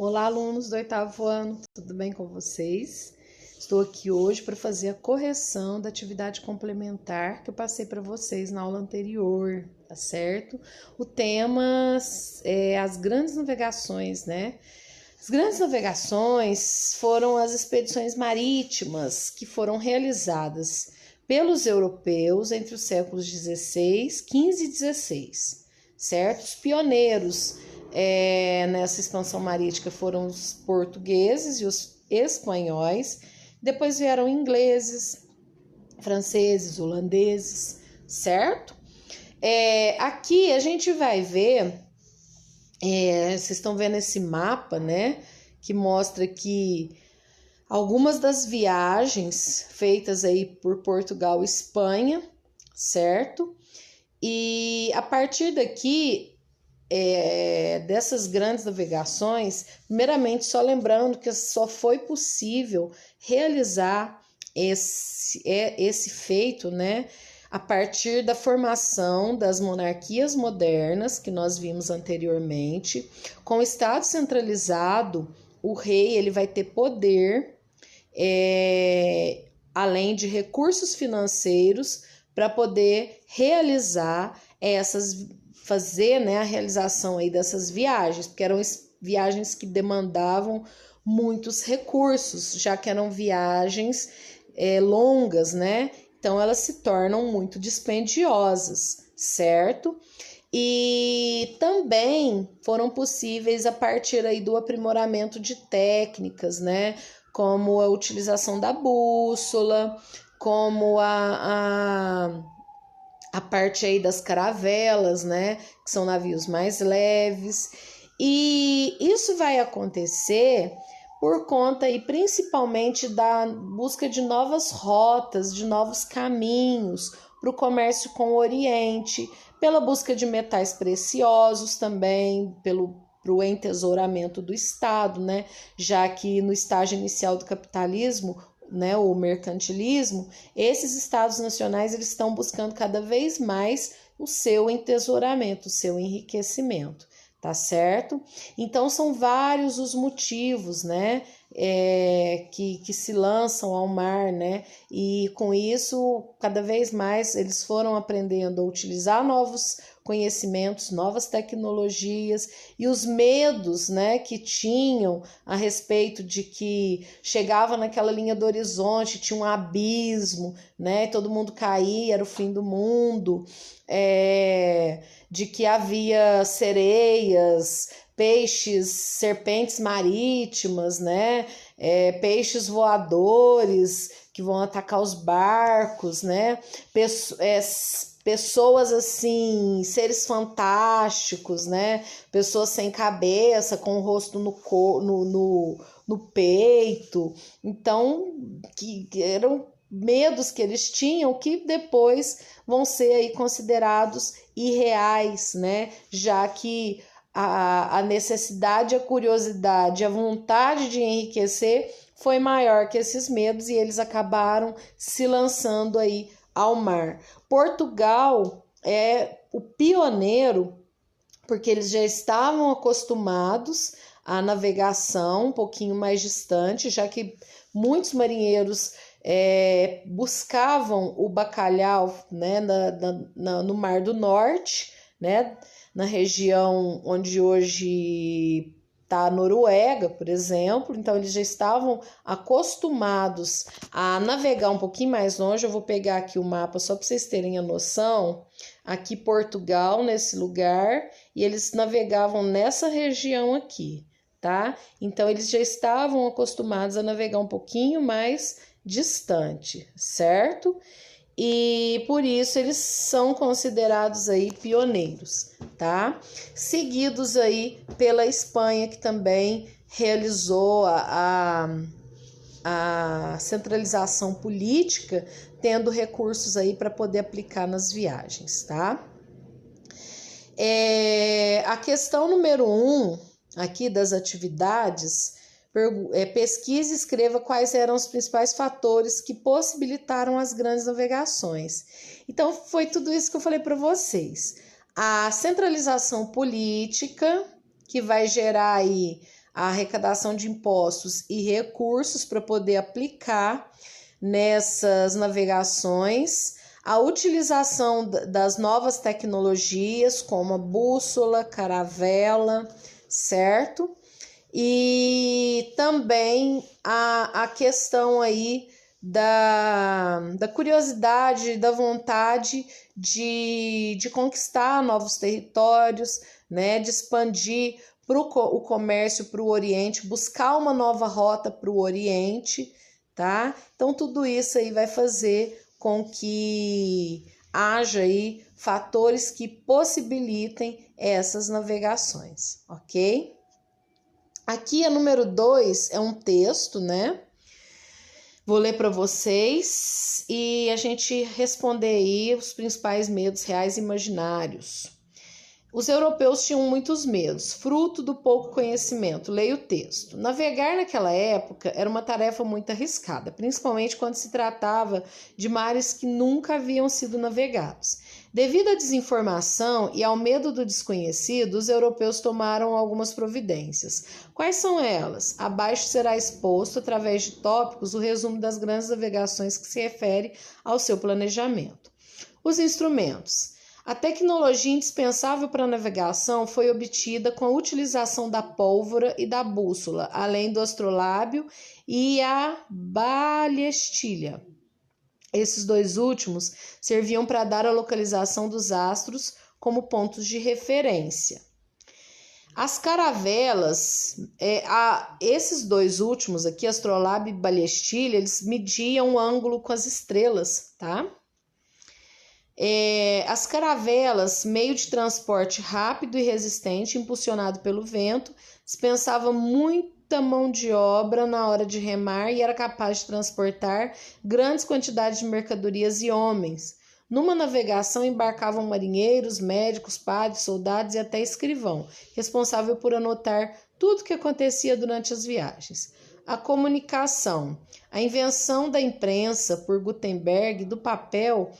Olá, alunos do 8º ano, tudo bem com vocês? Estou aqui hoje para fazer a correção da atividade complementar que eu passei para vocês na aula anterior, tá certo? O tema é as grandes navegações, né? As grandes navegações foram as expedições marítimas que foram realizadas pelos europeus entre os séculos 16, 15 e 16, certo? Os pioneiros nessa expansão marítima foram os portugueses e os espanhóis, depois vieram ingleses, franceses, holandeses, certo? Aqui a gente vai ver, vocês estão vendo esse mapa, né, que mostra que algumas das viagens feitas aí por Portugal e Espanha, certo? E a partir daqui, dessas grandes navegações, primeiramente só lembrando que só foi possível realizar esse feito, né, a partir da formação das monarquias modernas que nós vimos anteriormente. Com o Estado centralizado, o rei ele vai ter poder, além de recursos financeiros, para poder realizar fazer, né, a realização aí dessas viagens, porque eram viagens que demandavam muitos recursos, já que eram viagens longas, né? Então elas se tornam muito dispendiosas, certo? E também foram possíveis a partir aí do aprimoramento de técnicas, né? Como a utilização da bússola, como a parte aí das caravelas, né, que são navios mais leves, e isso vai acontecer por conta e principalmente da busca de novas rotas, de novos caminhos para o comércio com o Oriente, pela busca de metais preciosos também, para o entesouramento do Estado, né, já que no estágio inicial do capitalismo, né, o mercantilismo, esses estados nacionais eles estão buscando cada vez mais o seu entesouramento, o seu enriquecimento, tá certo? Então são vários os motivos, né, que se lançam ao mar, né, e com isso cada vez mais eles foram aprendendo a utilizar novos conhecimentos, novas tecnologias, e os medos, né, que tinham a respeito de que chegava naquela linha do horizonte, tinha um abismo, né, todo mundo caía, era o fim do mundo, de que havia sereias, peixes, serpentes marítimas, né, peixes voadores que vão atacar os barcos, né, pessoas assim, seres fantásticos, né? Pessoas sem cabeça, com o rosto no peito. Então, que eram medos que eles tinham que depois vão ser aí considerados irreais, né? Já que a necessidade, a curiosidade, a vontade de enriquecer foi maior que esses medos e eles acabaram se lançando aí ao mar. Portugal é o pioneiro, porque eles já estavam acostumados à navegação um pouquinho mais distante, já que muitos marinheiros buscavam o bacalhau, né, no Mar do Norte, né, na região onde hoje está a Noruega, por exemplo. Então eles já estavam acostumados a navegar um pouquinho mais longe. Eu vou pegar aqui o mapa só para vocês terem a noção. Aqui Portugal, nesse lugar, e eles navegavam nessa região aqui, tá? Então eles já estavam acostumados a navegar um pouquinho mais distante, certo? E por isso eles são considerados aí pioneiros, tá? Seguidos aí pela Espanha, que também realizou a centralização política, tendo recursos aí para poder aplicar nas viagens, tá? A questão número 1 aqui das atividades, pesquise e escreva quais eram os principais fatores que possibilitaram as grandes navegações. Então, foi tudo isso que eu falei para vocês. A centralização política, que vai gerar aí a arrecadação de impostos e recursos para poder aplicar nessas navegações, a utilização das novas tecnologias, como a bússola, caravela, certo? E também a questão aí da curiosidade, da vontade de conquistar novos territórios, né? De expandir o comércio para o Oriente, buscar uma nova rota para o Oriente, tá? Então, tudo isso aí vai fazer com que haja aí fatores que possibilitem essas navegações, ok? Aqui a número 2 é um texto, né? Vou ler para vocês e a gente responder aí os principais medos reais e imaginários. Os europeus tinham muitos medos, fruto do pouco conhecimento. Leia o texto. Navegar naquela época era uma tarefa muito arriscada, principalmente quando se tratava de mares que nunca haviam sido navegados. Devido à desinformação e ao medo do desconhecido, os europeus tomaram algumas providências. Quais são elas? Abaixo será exposto, através de tópicos, o resumo das grandes navegações que se refere ao seu planejamento. Os instrumentos. A tecnologia indispensável para a navegação foi obtida com a utilização da pólvora e da bússola, além do astrolábio e a balestilha. Esses dois últimos serviam para dar a localização dos astros como pontos de referência. As caravelas, esses dois últimos aqui, astrolábio e balestilha, eles mediam o ângulo com as estrelas, tá? As caravelas, meio de transporte rápido e resistente, impulsionado pelo vento, dispensava muita mão de obra na hora de remar e era capaz de transportar grandes quantidades de mercadorias e homens. Numa navegação embarcavam marinheiros, médicos, padres, soldados e até escrivão, responsável por anotar tudo o que acontecia durante as viagens. A comunicação. A invenção da imprensa por Gutenberg do papel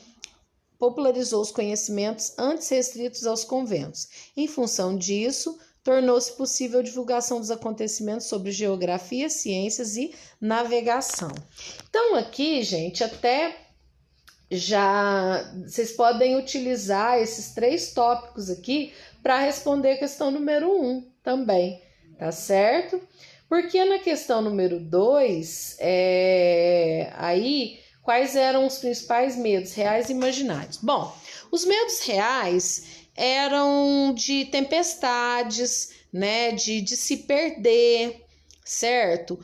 popularizou os conhecimentos antes restritos aos conventos. Em função disso, tornou-se possível a divulgação dos acontecimentos sobre geografia, ciências e navegação. Então, aqui, gente, até já vocês podem utilizar esses 3 tópicos aqui para responder a questão número 1 também, tá certo? Porque na questão número 2, aí, quais eram os principais medos reais e imaginários? Bom, os medos reais eram de tempestades, né, de se perder, certo?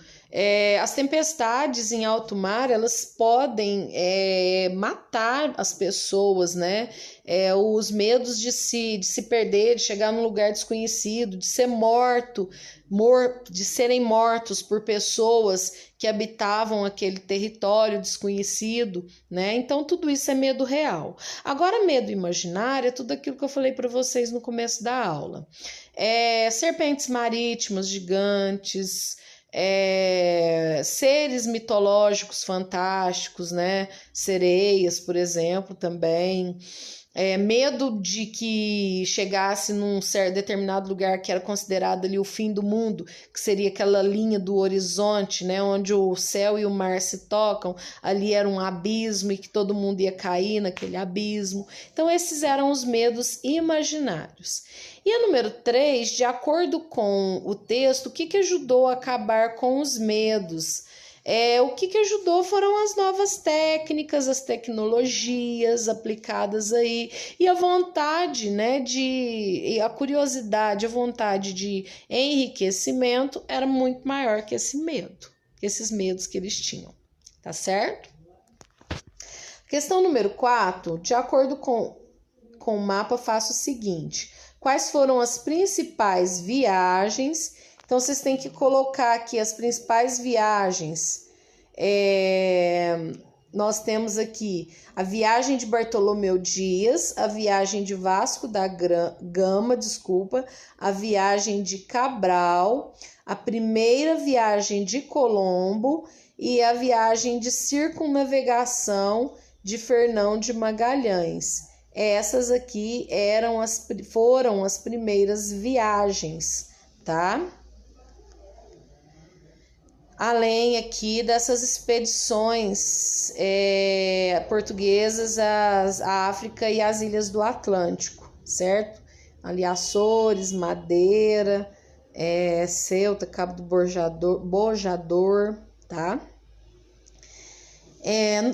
As tempestades em alto mar, elas podem matar as pessoas, né? Os medos de se perder, de chegar num lugar desconhecido, de ser de serem mortos por pessoas que habitavam aquele território desconhecido, né? Então, tudo isso é medo real. Agora, medo imaginário é tudo aquilo que eu falei para vocês no começo da aula. Serpentes marítimas gigantes, seres mitológicos fantásticos, né? Sereias, por exemplo, também. Medo de que chegasse num certo determinado lugar que era considerado ali o fim do mundo, que seria aquela linha do horizonte, né, onde o céu e o mar se tocam, ali era um abismo e que todo mundo ia cair naquele abismo. Então, esses eram os medos imaginários. E a número 3, de acordo com o texto, o que ajudou a acabar com os medos? O que ajudou foram as novas técnicas, as tecnologias aplicadas aí e a vontade, né, a curiosidade, a vontade de enriquecimento era muito maior que esse medo, que esses medos que eles tinham, tá certo? Questão número 4, de acordo com o mapa, faça o seguinte: quais foram as principais viagens? Então, vocês têm que colocar aqui as principais viagens. Nós temos aqui a viagem de Bartolomeu Dias, a viagem de Vasco da Gama, a viagem de Cabral, a primeira viagem de Colombo e a viagem de circunnavegação de Fernão de Magalhães. Essas aqui foram as primeiras viagens, tá? além aqui dessas expedições portuguesas à África e às ilhas do Atlântico, certo? Ali Açores, Madeira, Ceuta, Cabo do Bojador, tá?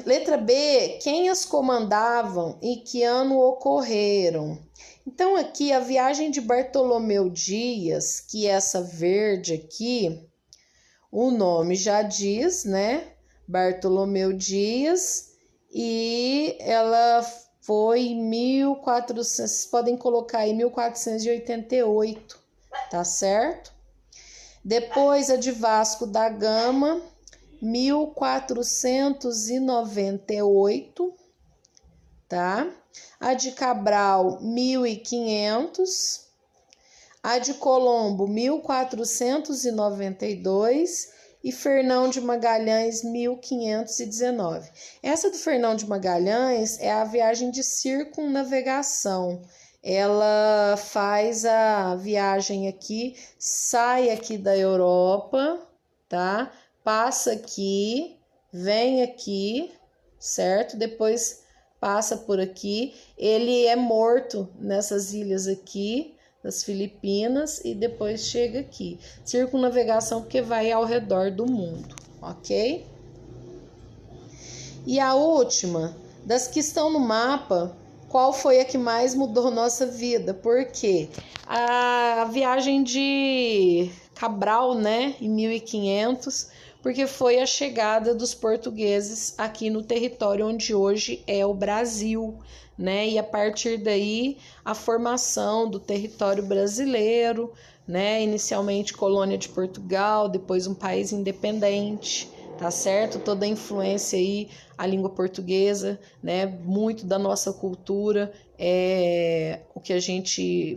Letra B, quem as comandavam e que ano ocorreram? Então aqui a viagem de Bartolomeu Dias, que é essa verde aqui, o nome já diz, né? Bartolomeu Dias, e ela foi em 1400, vocês podem colocar aí 1488, tá certo? Depois a de Vasco da Gama, 1498, tá? A de Cabral, 1500. A de Colombo, 1492 e Fernão de Magalhães, 1519. Essa do Fernão de Magalhães é a viagem de circunnavegação. Ela faz a viagem aqui, sai aqui da Europa, tá? Passa aqui, vem aqui, certo? Depois passa por aqui. Ele é morto nessas ilhas aqui, das Filipinas, e depois chega aqui. Circunnavegação porque vai ao redor do mundo, ok? E a última, das que estão no mapa, qual foi a que mais mudou nossa vida? Por quê? A viagem de Cabral, né, em 1500, porque foi a chegada dos portugueses aqui no território onde hoje é o Brasil, né? E a partir daí a formação do território brasileiro, né? Inicialmente colônia de Portugal, depois um país independente, tá certo? Toda a influência aí, a língua portuguesa, né? Muito da nossa cultura, o que a gente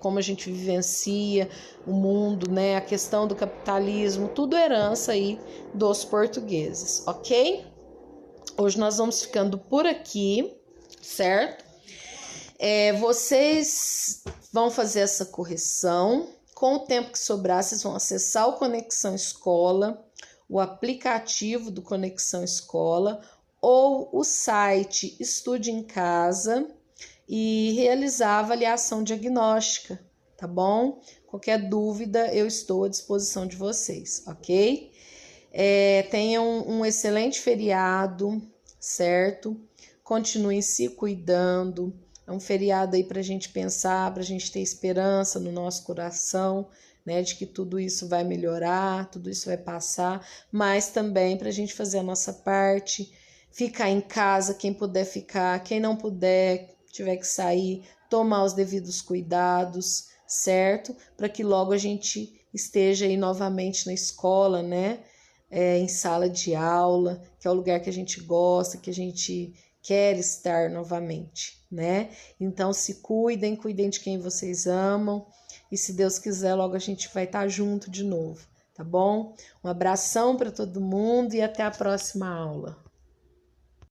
como a gente vivencia o mundo, né? A questão do capitalismo, tudo herança aí dos portugueses, ok? Hoje nós vamos ficando por aqui, certo? Vocês vão fazer essa correção. Com o tempo que sobrar, vocês vão acessar o Conexão Escola, o aplicativo do Conexão Escola ou o site Estude em Casa e realizar a avaliação diagnóstica, tá bom? Qualquer dúvida, eu estou à disposição de vocês, ok? Tenham um excelente feriado, certo? Continuem se cuidando. É um feriado aí para a gente pensar, para a gente ter esperança no nosso coração, né? De que tudo isso vai melhorar, tudo isso vai passar, mas também para a gente fazer a nossa parte, ficar em casa, quem puder ficar, quem não puder, tiver que sair, tomar os devidos cuidados, certo? Para que logo a gente esteja aí novamente na escola, né? Em sala de aula, que é o lugar que a gente gosta, que a gente quer estar novamente, né? Então se cuidem de quem vocês amam e se Deus quiser logo a gente vai estar junto de novo, tá bom? Um abração para todo mundo e até a próxima aula.